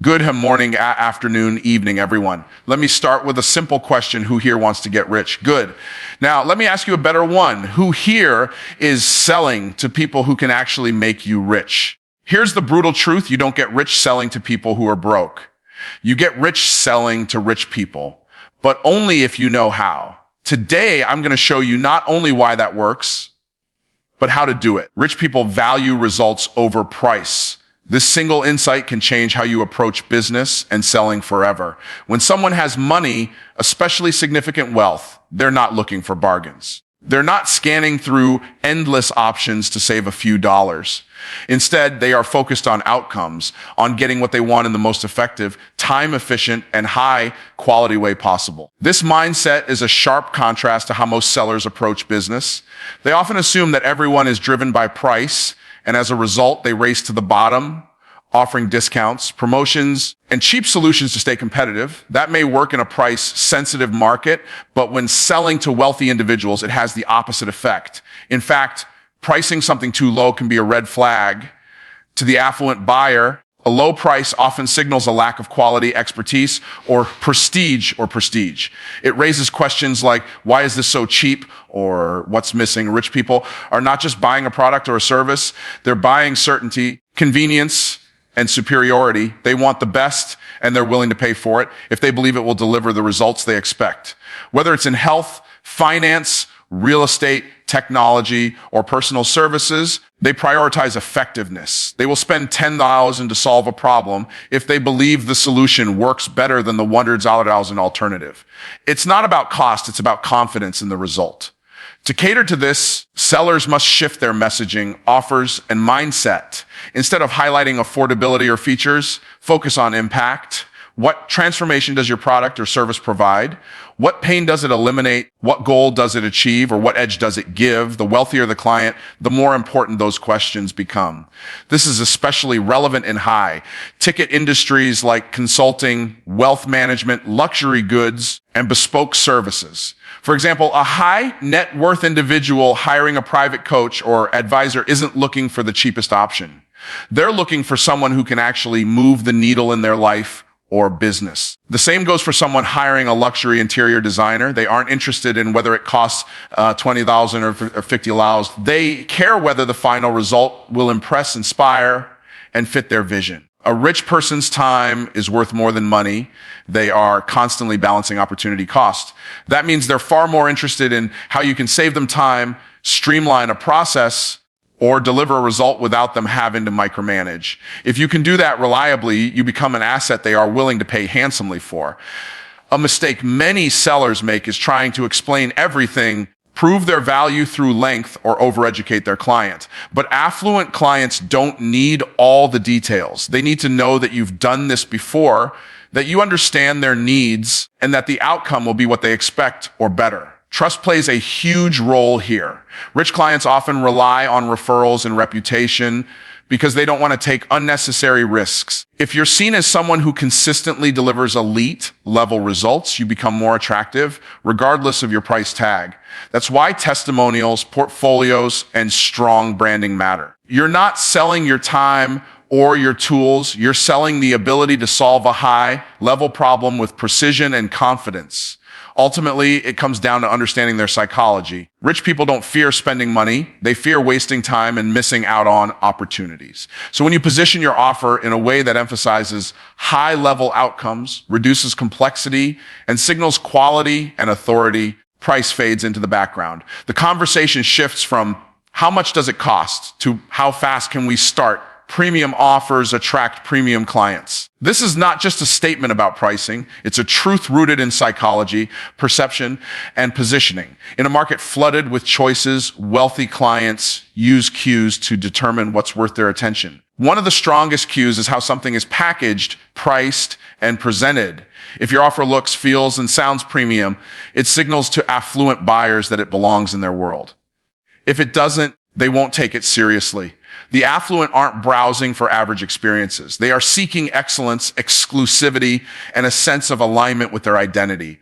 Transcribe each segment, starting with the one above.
Good morning, afternoon, evening, everyone. Let me start with a simple question. Who here wants to get rich? Good. Now, let me ask you a better one. Who here is selling to people who can actually make you rich? Here's the brutal truth. You don't get rich selling to people who are broke. You get rich selling to rich people, but only if you know how. Today, I'm going to show you not only why that works, but how to do it. Rich people value results over price. This single insight can change how you approach business and selling forever. When someone has money, especially significant wealth, they're not looking for bargains. They're not scanning through endless options to save a few dollars. Instead, they are focused on outcomes, on getting what they want in the most effective, time-efficient, and high-quality way possible. This mindset is a sharp contrast to how most sellers approach business. They often assume that everyone is driven by price, and as a result, they race to the bottom, offering discounts, promotions, and cheap solutions to stay competitive. That may work in a price-sensitive market, but when selling to wealthy individuals, it has the opposite effect. In fact, pricing something too low can be a red flag. To the affluent buyer, a low price often signals a lack of quality, expertise, or prestige. It raises questions like, why is this so cheap? Or what's missing? Rich people are not just buying a product or a service. They're buying certainty, convenience, and superiority. They want the best, and they're willing to pay for it if they believe it will deliver the results they expect. Whether it's in health, finance, real estate, technology, or personal services, they prioritize effectiveness. They will spend $10,000 to solve a problem if they believe the solution works better than the $100,000 alternative. It's not about cost, it's about confidence in the result. To cater to this, sellers must shift their messaging, offers, and mindset. Instead of highlighting affordability or features, focus on impact. What transformation does your product or service provide? What pain does it eliminate? What goal does it achieve? Or what edge does it give? The wealthier the client, the more important those questions become. This is especially relevant in high-ticket industries like consulting, wealth management, luxury goods, and bespoke services. For example, a high net worth individual hiring a private coach or advisor isn't looking for the cheapest option. They're looking for someone who can actually move the needle in their life or business. The same goes for someone hiring a luxury interior designer. They aren't interested in whether it costs $20,000 or $50,000. They care whether the final result will impress, inspire, and fit their vision. A rich person's time is worth more than money. They are constantly balancing opportunity cost. That means they're far more interested in how you can save them time, streamline a process, or deliver a result without them having to micromanage. If you can do that reliably, you become an asset they are willing to pay handsomely for. A mistake many sellers make is trying to explain everything, prove their value through length, or overeducate their client. But affluent clients don't need all the details. They need to know that you've done this before, that you understand their needs, and that the outcome will be what they expect or better. Trust plays a huge role here. Rich clients often rely on referrals and reputation because they don't want to take unnecessary risks. If you're seen as someone who consistently delivers elite level results, you become more attractive regardless of your price tag. That's why testimonials, portfolios, and strong branding matter. You're not selling your time or your tools. You're selling the ability to solve a high level problem with precision and confidence. Ultimately, it comes down to understanding their psychology. Rich people don't fear spending money. They fear wasting time and missing out on opportunities. So when you position your offer in a way that emphasizes high-level outcomes, reduces complexity, and signals quality and authority, price fades into the background. The conversation shifts from how much does it cost to how fast can we start. Premium offers attract premium clients. This is not just a statement about pricing. It's a truth rooted in psychology, perception, and positioning. In a market flooded with choices, wealthy clients use cues to determine what's worth their attention. One of the strongest cues is how something is packaged, priced, and presented. If your offer looks, feels, and sounds premium, it signals to affluent buyers that it belongs in their world. If it doesn't, they won't take it seriously. The affluent aren't browsing for average experiences. They are seeking excellence, exclusivity, and a sense of alignment with their identity.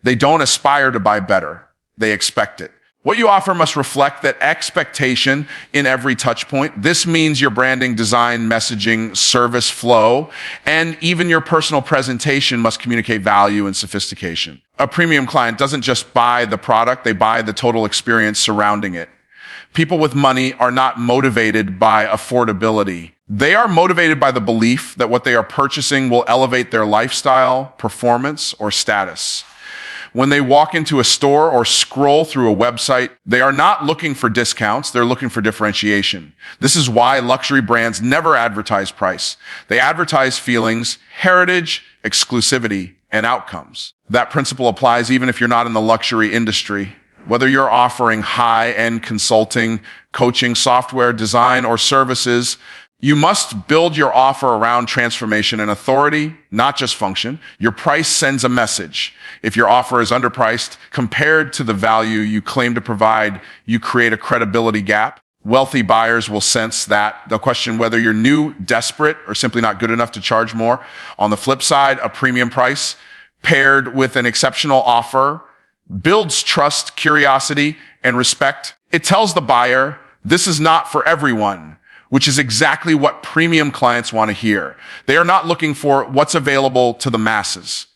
They don't aspire to buy better. They expect it. What you offer must reflect that expectation in every touch point. This means your branding, design, messaging, service flow, and even your personal presentation must communicate value and sophistication. A premium client doesn't just buy the product, they buy the total experience surrounding it. People with money are not motivated by affordability. They are motivated by the belief that what they are purchasing will elevate their lifestyle, performance, or status. When they walk into a store or scroll through a website, they are not looking for discounts, they're looking for differentiation. This is why luxury brands never advertise price. They advertise feelings, heritage, exclusivity, and outcomes. That principle applies even if you're not in the luxury industry. Whether you're offering high-end consulting, coaching, software, design, or services, you must build your offer around transformation and authority, not just function. Your price sends a message. If your offer is underpriced compared to the value you claim to provide, you create a credibility gap. Wealthy buyers will sense that. They'll question whether you're new, desperate, or simply not good enough to charge more. On the flip side, a premium price paired with an exceptional offer builds trust, curiosity, and respect. It tells the buyer, this is not for everyone, which is exactly what premium clients want to hear. They are not looking for what's available to the masses.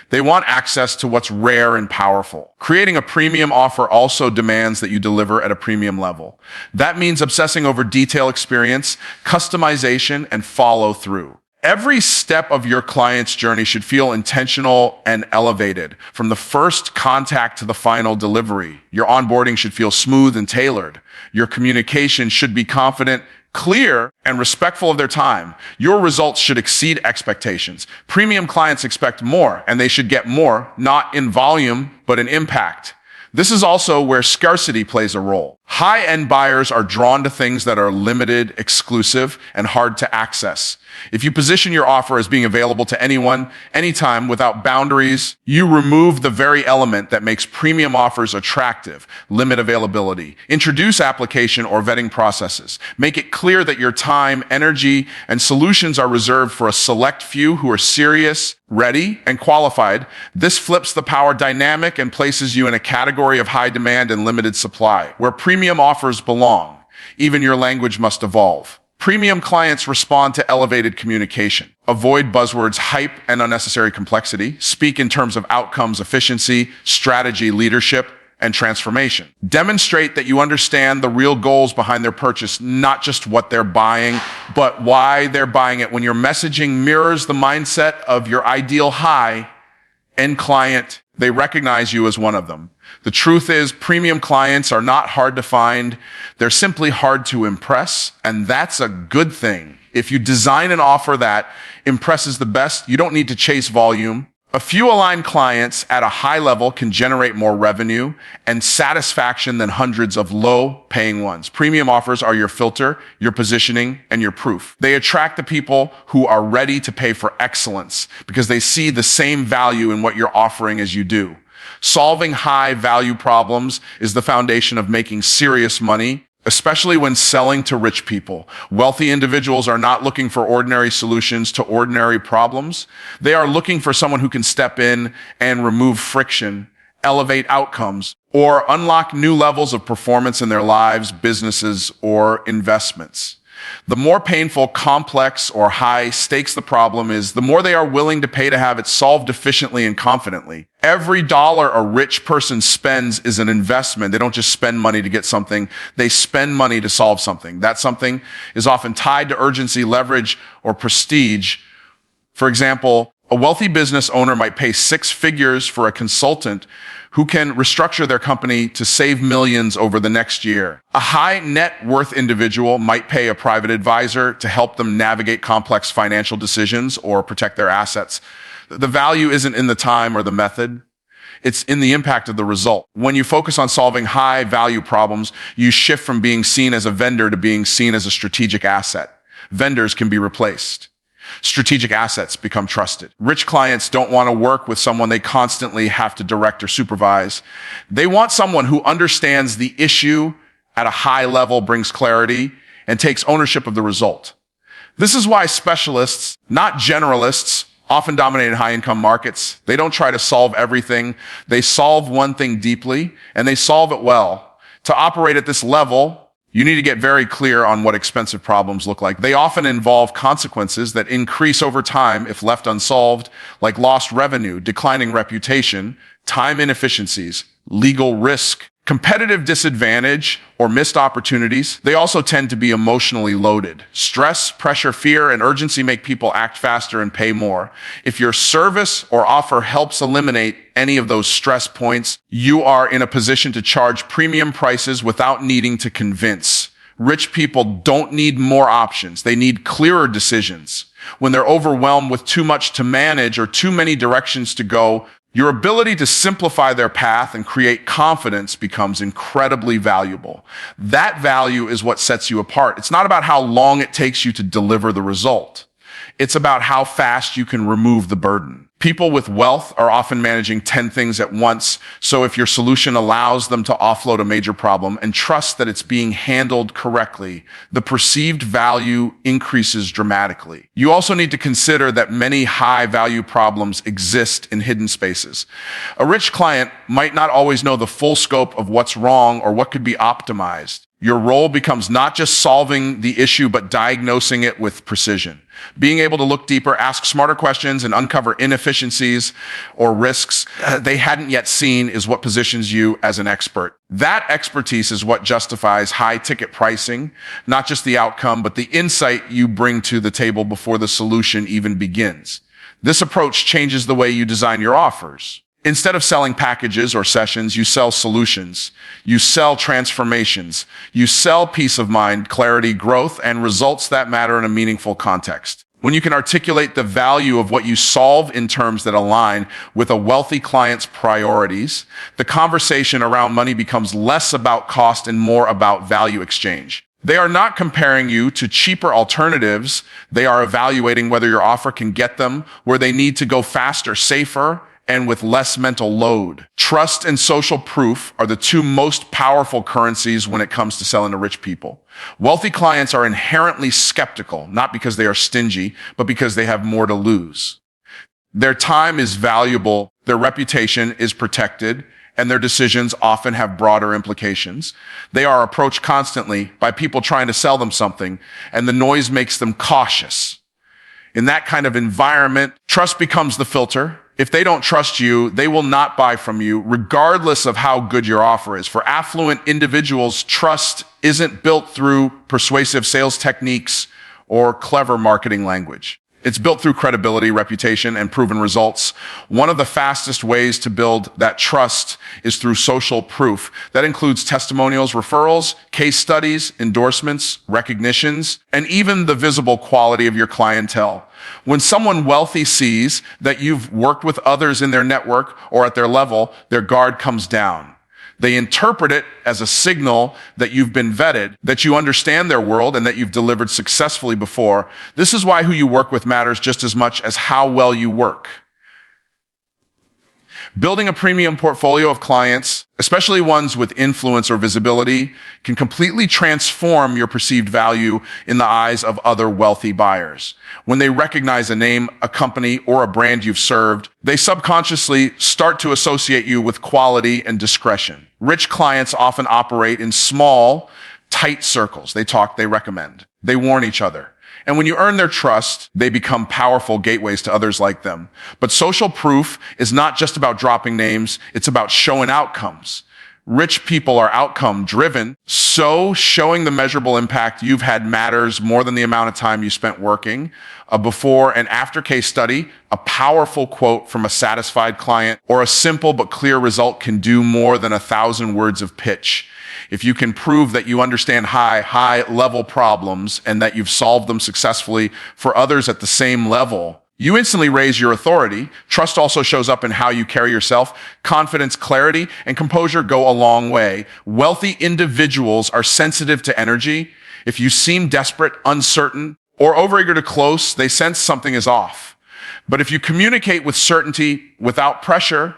They want access to what's rare and powerful. Creating a premium offer also demands that you deliver at a premium level. That means obsessing over detail experience, customization, and follow through. Every step of your client's journey should feel intentional and elevated. From the first contact to the final delivery, your onboarding should feel smooth and tailored. Your communication should be confident, clear, and respectful of their time. Your results should exceed expectations. Premium clients expect more, and they should get more, not in volume, but in impact. This is also where scarcity plays a role. High-end buyers are drawn to things that are limited, exclusive, and hard to access. If you position your offer as being available to anyone, anytime, without boundaries, you remove the very element that makes premium offers attractive. Limit availability. Introduce application or vetting processes. Make it clear that your time, energy, and solutions are reserved for a select few who are serious, ready, and qualified. This flips the power dynamic and places you in a category of high demand and limited supply, where premium offers belong. Even your language must evolve. Premium clients respond to elevated communication. Avoid buzzwords, hype, and unnecessary complexity. Speak in terms of outcomes, efficiency, strategy, leadership, and transformation. Demonstrate that you understand the real goals behind their purchase, not just what they're buying, but why they're buying it. When your messaging mirrors the mindset of your ideal high-end client, they recognize you as one of them. The truth is, premium clients are not hard to find. They're simply hard to impress, and that's a good thing. If you design an offer that impresses the best, you don't need to chase volume. A few aligned clients at a high level can generate more revenue and satisfaction than hundreds of low-paying ones. Premium offers are your filter, your positioning, and your proof. They attract the people who are ready to pay for excellence because they see the same value in what you're offering as you do. Solving high-value problems is the foundation of making serious money, especially when selling to rich people. Wealthy individuals are not looking for ordinary solutions to ordinary problems. They are looking for someone who can step in and remove friction, elevate outcomes, or unlock new levels of performance in their lives, businesses, or investments. The more painful, complex, or high stakes the problem is, the more they are willing to pay to have it solved efficiently and confidently. Every dollar a rich person spends is an investment. They don't just spend money to get something. They spend money to solve something. That something is often tied to urgency, leverage, or prestige. For example, a wealthy business owner might pay 6 figures for a consultant who can restructure their company to save millions over the next year. A high net worth individual might pay a private advisor to help them navigate complex financial decisions or protect their assets. The value isn't in the time or the method. It's in the impact of the result. When you focus on solving high value problems, you shift from being seen as a vendor to being seen as a strategic asset. Vendors can be replaced. Strategic assets become trusted. Rich clients don't want to work with someone they constantly have to direct or supervise. They want someone who understands the issue at a high level, brings clarity, and takes ownership of the result. This is why specialists, not generalists, often dominate in high-income markets. They don't try to solve everything. They solve one thing deeply, and they solve it well. To operate at this level, you need to get very clear on what expensive problems look like. They often involve consequences that increase over time if left unsolved, like lost revenue, declining reputation, time inefficiencies, legal risk, competitive disadvantage, or missed opportunities. They also tend to be emotionally loaded. Stress, pressure, fear, and urgency make people act faster and pay more. If your service or offer helps eliminate any of those stress points, you are in a position to charge premium prices without needing to convince. Rich people don't need more options. They need clearer decisions. When they're overwhelmed with too much to manage or too many directions to go, your ability to simplify their path and create confidence becomes incredibly valuable. That value is what sets you apart. It's not about how long it takes you to deliver the result. It's about how fast you can remove the burden. People with wealth are often managing 10 things at once, so if your solution allows them to offload a major problem and trust that it's being handled correctly, the perceived value increases dramatically. You also need to consider that many high-value problems exist in hidden spaces. A rich client might not always know the full scope of what's wrong or what could be optimized. Your role becomes not just solving the issue, but diagnosing it with precision. Being able to look deeper, ask smarter questions, and uncover inefficiencies or risks they hadn't yet seen is what positions you as an expert. That expertise is what justifies high-ticket pricing, not just the outcome, but the insight you bring to the table before the solution even begins. This approach changes the way you design your offers. Instead of selling packages or sessions, you sell solutions. You sell transformations. You sell peace of mind, clarity, growth, and results that matter in a meaningful context. When you can articulate the value of what you solve in terms that align with a wealthy client's priorities, the conversation around money becomes less about cost and more about value exchange. They are not comparing you to cheaper alternatives. They are evaluating whether your offer can get them where they need to go faster, safer, and with less mental load. Trust and social proof are the two most powerful currencies when it comes to selling to rich people. Wealthy clients are inherently skeptical, not because they are stingy, but because they have more to lose. Their time is valuable, their reputation is protected, and their decisions often have broader implications. They are approached constantly by people trying to sell them something, and the noise makes them cautious. In that kind of environment, trust becomes the filter. If they don't trust you, they will not buy from you, regardless of how good your offer is. For affluent individuals, trust isn't built through persuasive sales techniques or clever marketing language. It's built through credibility, reputation, and proven results. One of the fastest ways to build that trust is through social proof. That includes testimonials, referrals, case studies, endorsements, recognitions, and even the visible quality of your clientele. When someone wealthy sees that you've worked with others in their network or at their level, their guard comes down. They interpret it as a signal that you've been vetted, that you understand their world, and that you've delivered successfully before. This is why who you work with matters just as much as how well you work. Building a premium portfolio of clients, especially ones with influence or visibility, can completely transform your perceived value in the eyes of other wealthy buyers. When they recognize a name, a company, or a brand you've served, they subconsciously start to associate you with quality and discretion. Rich clients often operate in small, tight circles. They talk, they recommend, they warn each other. And when you earn their trust, they become powerful gateways to others like them. But social proof is not just about dropping names, it's about showing outcomes. Rich people are outcome driven, so showing the measurable impact you've had matters more than the amount of time you spent working. A before and after case study, a powerful quote from a satisfied client, or a simple but clear result can do more than 1,000 words of pitch. If you can prove that you understand high level problems and that you've solved them successfully for others at the same level, you instantly raise your authority. Trust also shows up in how you carry yourself. Confidence, clarity, and composure go a long way. Wealthy individuals are sensitive to energy. If you seem desperate, uncertain, or overeager to close, they sense something is off. But if you communicate with certainty, without pressure,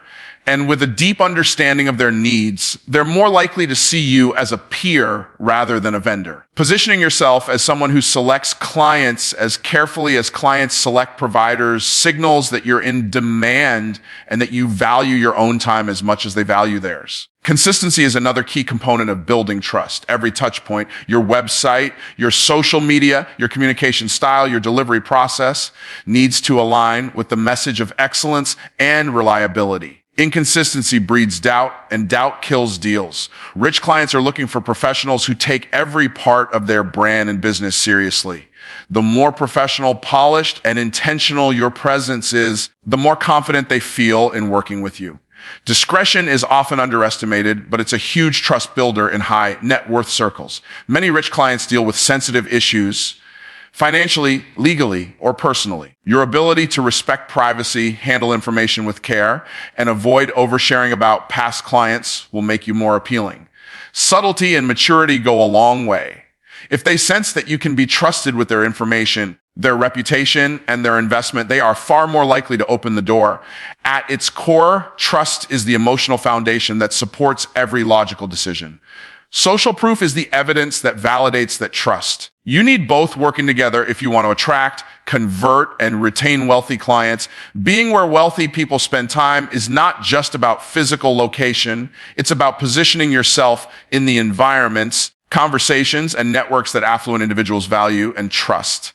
And with a deep understanding of their needs, they're more likely to see you as a peer rather than a vendor. Positioning yourself as someone who selects clients as carefully as clients select providers signals that you're in demand and that you value your own time as much as they value theirs. Consistency is another key component of building trust. Every touch point, your website, your social media, your communication style, your delivery process needs to align with the message of excellence and reliability. Inconsistency breeds doubt, and doubt kills deals. Rich clients are looking for professionals who take every part of their brand and business seriously. The more professional, polished, and intentional your presence is, the more confident they feel in working with you. Discretion is often underestimated, but it's a huge trust builder in high net worth circles. Many rich clients deal with sensitive issues, financially, legally, or personally. Your ability to respect privacy, handle information with care, and avoid oversharing about past clients will make you more appealing. Subtlety and maturity go a long way. If they sense that you can be trusted with their information, their reputation, and their investment, they are far more likely to open the door. At its core, trust is the emotional foundation that supports every logical decision. Social proof is the evidence that validates that trust. You need both working together if you want to attract, convert, and retain wealthy clients. Being where wealthy people spend time is not just about physical location. It's about positioning yourself in the environments, conversations, and networks that affluent individuals value and trust.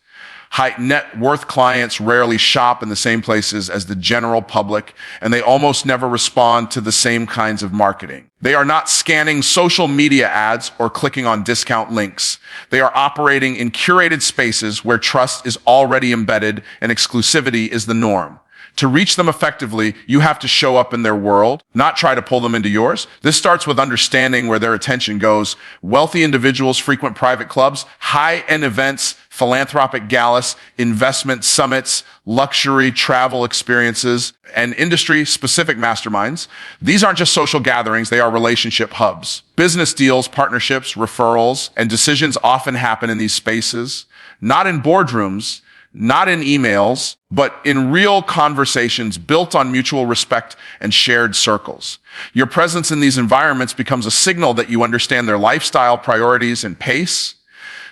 High net worth clients rarely shop in the same places as the general public, and they almost never respond to the same kinds of marketing. They are not scanning social media ads or clicking on discount links. They are operating in curated spaces where trust is already embedded and exclusivity is the norm. To reach them effectively, you have to show up in their world, not try to pull them into yours. This starts with understanding where their attention goes. Wealthy individuals frequent private clubs, high-end events, philanthropic galas, investment summits, luxury travel experiences, and industry-specific masterminds. These aren't just social gatherings, they are relationship hubs. Business deals, partnerships, referrals, and decisions often happen in these spaces, not in boardrooms, not in emails, but in real conversations built on mutual respect and shared circles. Your presence in these environments becomes a signal that you understand their lifestyle, priorities, and pace.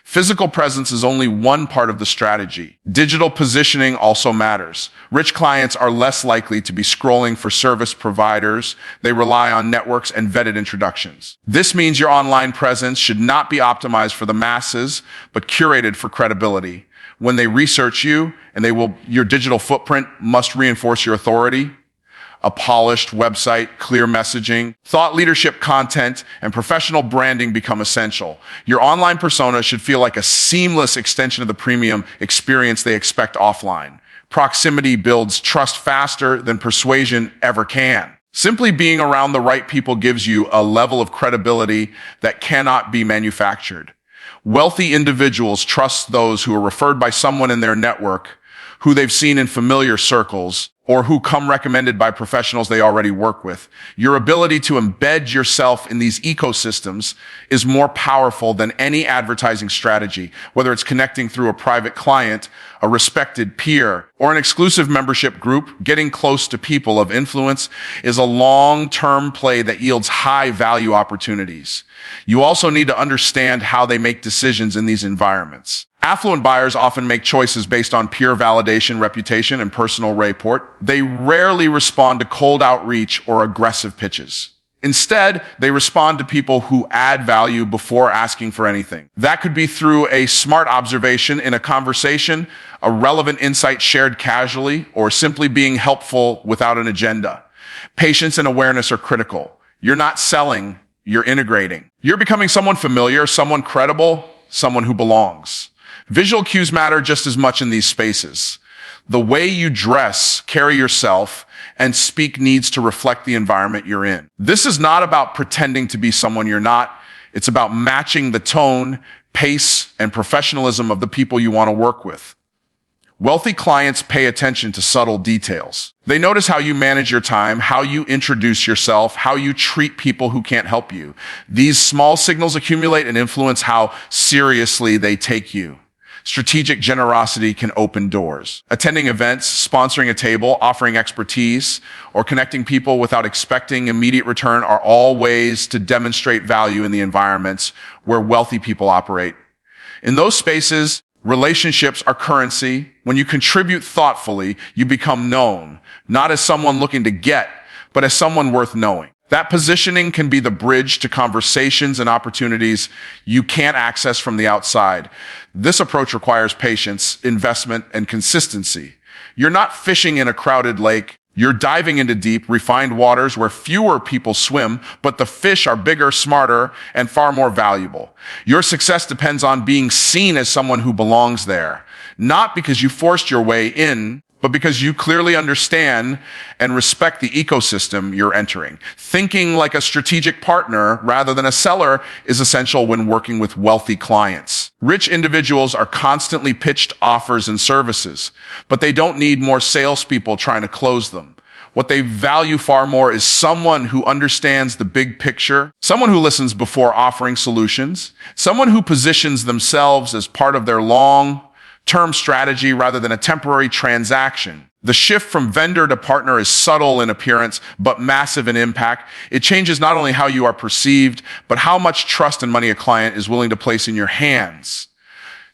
Physical presence is only one part of the strategy. Digital positioning also matters. Rich clients are less likely to be scrolling for service providers. They rely on networks and vetted introductions. This means your online presence should not be optimized for the masses, but curated for credibility. When they research you, your digital footprint must reinforce your authority. A polished website, clear messaging, thought leadership content, and professional branding become essential. Your online persona should feel like a seamless extension of the premium experience they expect offline. Proximity builds trust faster than persuasion ever can. Simply being around the right people gives you a level of credibility that cannot be manufactured. Wealthy individuals trust those who are referred by someone in their network, who they've seen in familiar circles, or who come recommended by professionals they already work with. Your ability to embed yourself in these ecosystems is more powerful than any advertising strategy, whether it's connecting through a private client, a respected peer, or an exclusive membership group. Getting close to people of influence is a long-term play that yields high-value opportunities. You also need to understand how they make decisions in these environments. Affluent buyers often make choices based on peer validation, reputation, and personal rapport. They rarely respond to cold outreach or aggressive pitches. Instead, they respond to people who add value before asking for anything. That could be through a smart observation in a conversation, a relevant insight shared casually, or simply being helpful without an agenda. Patience and awareness are critical. You're not selling, you're integrating. You're becoming someone familiar, someone credible, someone who belongs. Visual cues matter just as much in these spaces. The way you dress, carry yourself, and speak needs to reflect the environment you're in. This is not about pretending to be someone you're not. It's about matching the tone, pace, and professionalism of the people you want to work with. Wealthy clients pay attention to subtle details. They notice how you manage your time, how you introduce yourself, how you treat people who can't help you. These small signals accumulate and influence how seriously they take you. Strategic generosity can open doors. Attending events, sponsoring a table, offering expertise, or connecting people without expecting immediate return are all ways to demonstrate value in the environments where wealthy people operate. In those spaces, relationships are currency. When you contribute thoughtfully, you become known, not as someone looking to get, but as someone worth knowing. That positioning can be the bridge to conversations and opportunities you can't access from the outside. This approach requires patience, investment, and consistency. You're not fishing in a crowded lake. You're diving into deep, refined waters where fewer people swim, but the fish are bigger, smarter, and far more valuable. Your success depends on being seen as someone who belongs there, not because you forced your way in, but because you clearly understand and respect the ecosystem you're entering. Thinking like a strategic partner rather than a seller is essential when working with wealthy clients. Rich individuals are constantly pitched offers and services, but they don't need more salespeople trying to close them. What they value far more is someone who understands the big picture, someone who listens before offering solutions, someone who positions themselves as part of their long-term strategy rather than a temporary transaction. The shift from vendor to partner is subtle in appearance, but massive in impact. It changes not only how you are perceived, but how much trust and money a client is willing to place in your hands.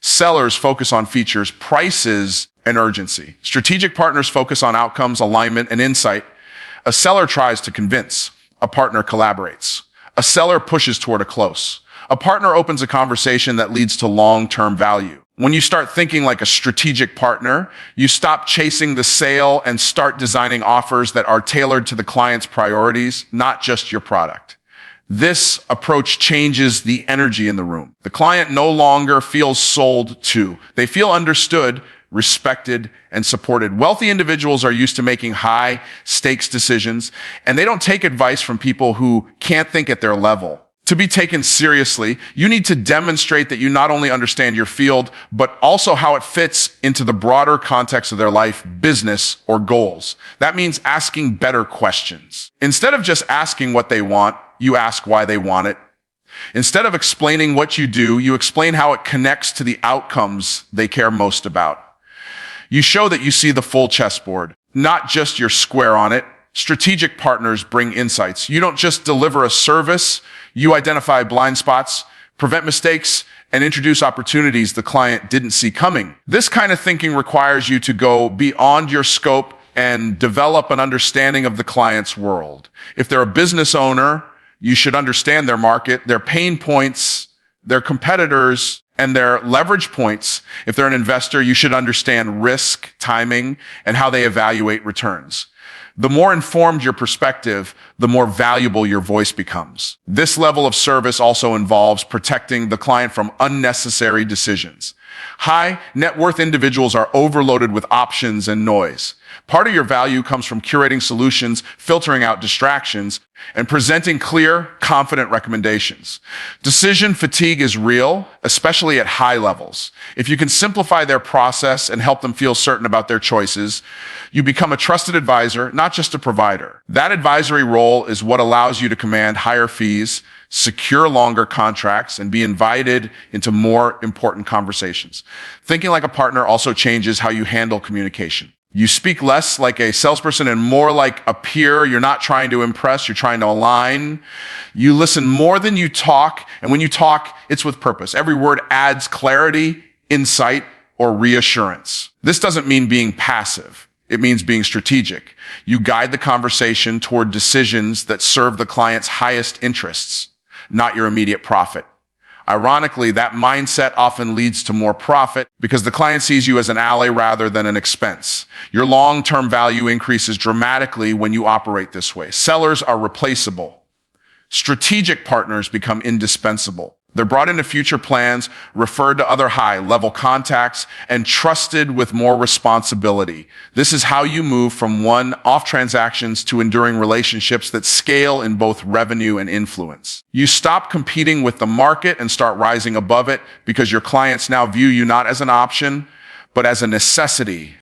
Sellers focus on features, prices, and urgency. Strategic partners focus on outcomes, alignment, and insight. A seller tries to convince. A partner collaborates. A seller pushes toward a close. A partner opens a conversation that leads to long-term value. When you start thinking like a strategic partner, you stop chasing the sale and start designing offers that are tailored to the client's priorities, not just your product. This approach changes the energy in the room. The client no longer feels sold to. They feel understood, respected, and supported. Wealthy individuals are used to making high-stakes decisions, and they don't take advice from people who can't think at their level. To be taken seriously, you need to demonstrate that you not only understand your field, but also how it fits into the broader context of their life, business, or goals. That means asking better questions. Instead of just asking what they want, you ask why they want it. Instead of explaining what you do, you explain how it connects to the outcomes they care most about. You show that you see the full chessboard, not just your square on it. Strategic partners bring insights. You don't just deliver a service, you identify blind spots, prevent mistakes, and introduce opportunities the client didn't see coming. This kind of thinking requires you to go beyond your scope and develop an understanding of the client's world. If they're a business owner, you should understand their market, their pain points, their competitors, and their leverage points. If they're an investor, you should understand risk, timing, and how they evaluate returns. The more informed your perspective, the more valuable your voice becomes. This level of service also involves protecting the client from unnecessary decisions. High net worth individuals are overloaded with options and noise. Part of your value comes from curating solutions, filtering out distractions, and presenting clear, confident recommendations. Decision fatigue is real, especially at high levels. If you can simplify their process and help them feel certain about their choices, you become a trusted advisor, not just a provider. That advisory role is what allows you to command higher fees, secure longer contracts, and be invited into more important conversations. Thinking like a partner also changes how you handle communication. You speak less like a salesperson and more like a peer. You're not trying to impress, you're trying to align. You listen more than you talk, and when you talk, it's with purpose. Every word adds clarity, insight, or reassurance. This doesn't mean being passive. It means being strategic. You guide the conversation toward decisions that serve the client's highest interests, not your immediate profit. Ironically, that mindset often leads to more profit because the client sees you as an ally rather than an expense. Your long-term value increases dramatically when you operate this way. Sellers are replaceable. Strategic partners become indispensable. They're brought into future plans, referred to other high-level contacts, and trusted with more responsibility. This is how you move from one-off transactions to enduring relationships that scale in both revenue and influence. You stop competing with the market and start rising above it because your clients now view you not as an option, but as a necessity.